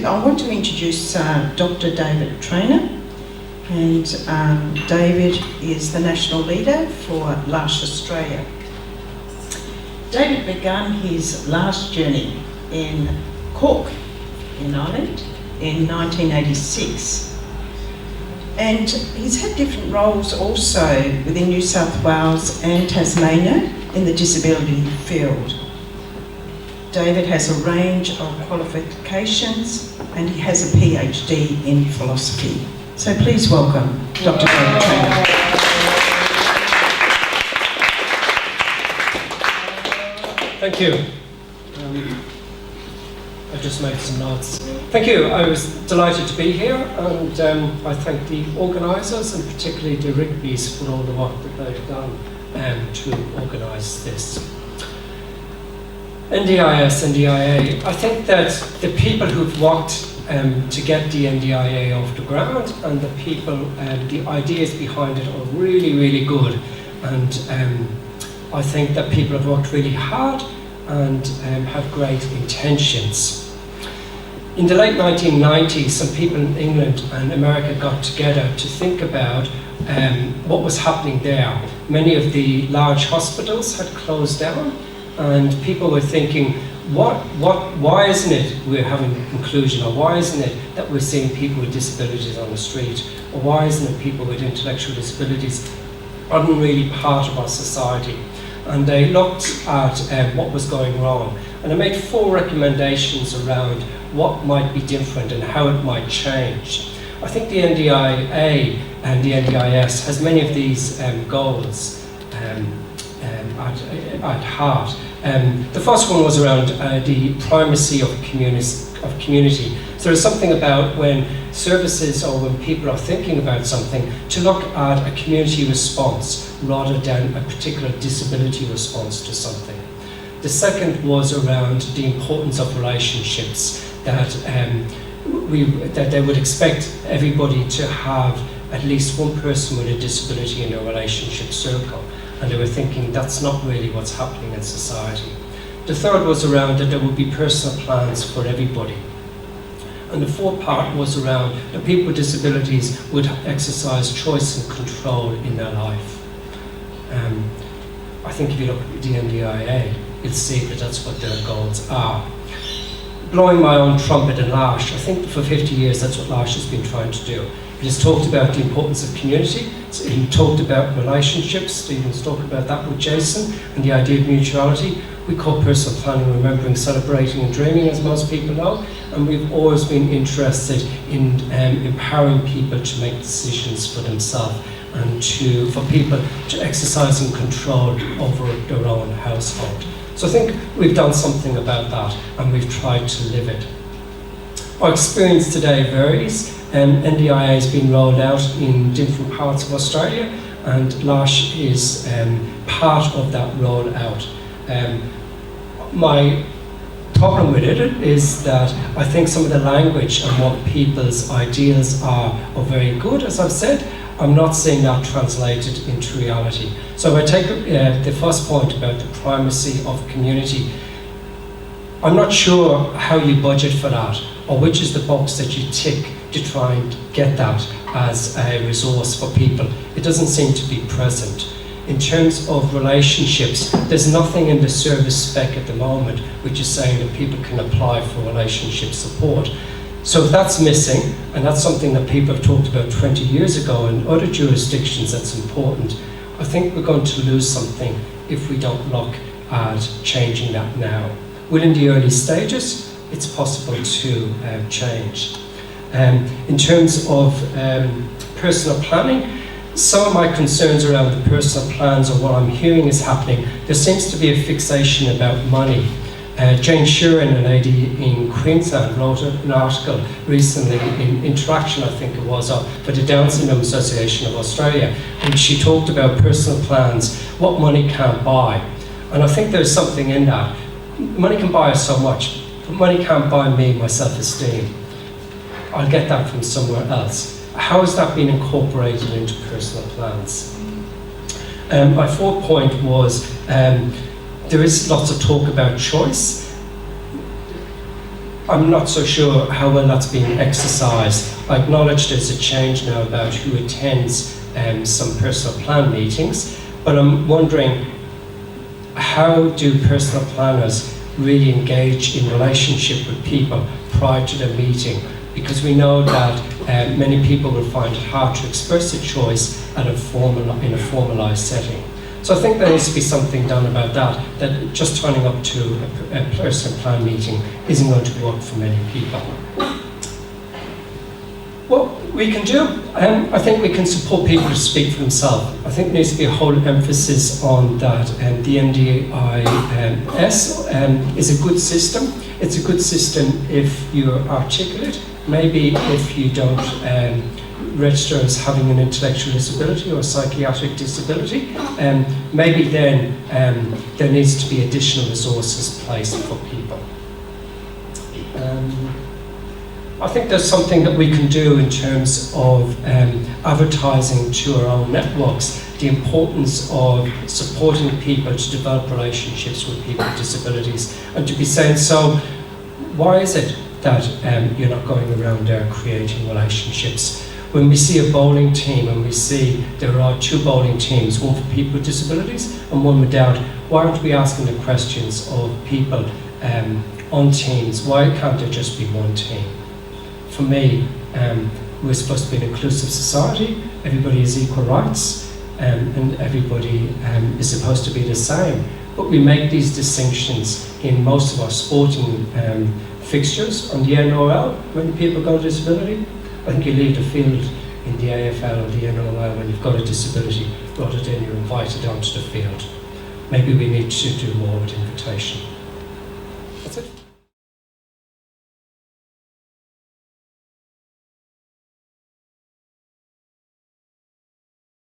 I want to introduce Dr. David Treanor, and David is the national leader for LASH Australia. David began his LASH journey in Cork, in Ireland, in 1986. And he's had different roles also within New South Wales and Tasmania in the disability field. David has a range of qualifications and he has a PhD in philosophy. So please welcome Dr. David Treanor. Thank you. I just made some notes. Thank you. I was delighted to be here, and I thank the organisers and particularly the Rigbys for all the work that they've done to organise this. NDIS, NDIA, I think that the people who've worked to get the NDIA off the ground and the people, the ideas behind it are really, really good. And I think that people have worked really hard and have great intentions. In the late 1990s, some people in England and America got together to think about what was happening there. Many of the large hospitals had closed down, and people were thinking, why isn't it we're having inclusion, or why isn't it that we're seeing people with disabilities on the street, or why isn't it people with intellectual disabilities aren't really part of our society? And they looked at what was going wrong, and they made 4 recommendations around what might be different and how it might change. I think the NDIA and the NDIS has many of these goals at heart. The first one was around the primacy of community. So there's something about when services or when people are thinking about something to look at a community response rather than a particular disability response to something. The second was around the importance of relationships, that they would expect everybody to have at least one person with a disability in a relationship circle, and they were thinking that's not really what's happening in society. The third was around that there would be personal plans for everybody. And the fourth part was around that people with disabilities would exercise choice and control in their life. I think if you look at the NDIA, you'll see that that's what their goals are. Blowing my own trumpet in LASH, I think for 50 years that's what LASH has been trying to do. It has talked about the importance of community, he talked about relationships, Stephen's talked about that with Jason, and the idea of mutuality. We call personal planning remembering, celebrating and dreaming, as most people know, and we've always been interested in empowering people to make decisions for themselves and for people to exercise and control over their own household. So I think we've done something about that and we've tried to live it. Our experience today varies. NDIA has been rolled out in different parts of Australia, and LASH is part of that rollout. My problem with it is that I think some of the language and what people's ideals are very good, as I've said. I'm not seeing that translated into reality. So if I take the first point about the primacy of community, I'm not sure how you budget for that, or which is the box that you tick to try and get that as a resource for people. It doesn't seem to be present. In terms of relationships, there's nothing in the service spec at the moment which is saying that people can apply for relationship support. So if that's missing, and that's something that people have talked about 20 years ago in other jurisdictions that's important, I think we're going to lose something if we don't look at changing that now. Within the early stages, it's possible to change. In terms of personal planning, some of my concerns around the personal plans or what I'm hearing is happening, there seems to be a fixation about money. Jane Sheeran, a lady in Queensland, wrote an article recently in Interaction, I think it was, for the Down Syndrome Association of Australia, and she talked about personal plans, what money can't buy. And I think there's something in that. Money can buy us so much, but money can't buy me my self-esteem. I'll get that from somewhere else. How has that been incorporated into personal plans? My fourth point was, there is lots of talk about choice. I'm not so sure how well that's being exercised. I acknowledge there's a change now about who attends some personal plan meetings, but I'm wondering, how do personal planners really engage in relationship with people prior to their meeting? Because we know that many people will find it hard to express a choice in a formalised setting. So I think there needs to be something done about that just turning up to a personal plan meeting isn't going to work for many people. What we can do, I think we can support people to speak for themselves. I think there needs to be a whole emphasis on that. The NDIS is a good system. It's a good system if you're articulate. Maybe if you don't register as having an intellectual disability or a psychiatric disability, maybe then there needs to be additional resources placed for people. I think there's something that we can do in terms of advertising to our own networks, the importance of supporting people to develop relationships with people with disabilities, and to be saying, so why is it that you're not going around there creating relationships? When we see a bowling team and we see there are 2 bowling teams, one for people with disabilities and one without, why aren't we asking the questions of people on teams? Why can't there just be one team? For me, we're supposed to be an inclusive society, everybody has equal rights, and everybody is supposed to be the same. But we make these distinctions in most of our sporting fixtures on the NOL when people got a disability. I think you leave the field in the AFL or the NOL when you've got a disability rather than you're invited onto the field. Maybe we need to do more with invitation.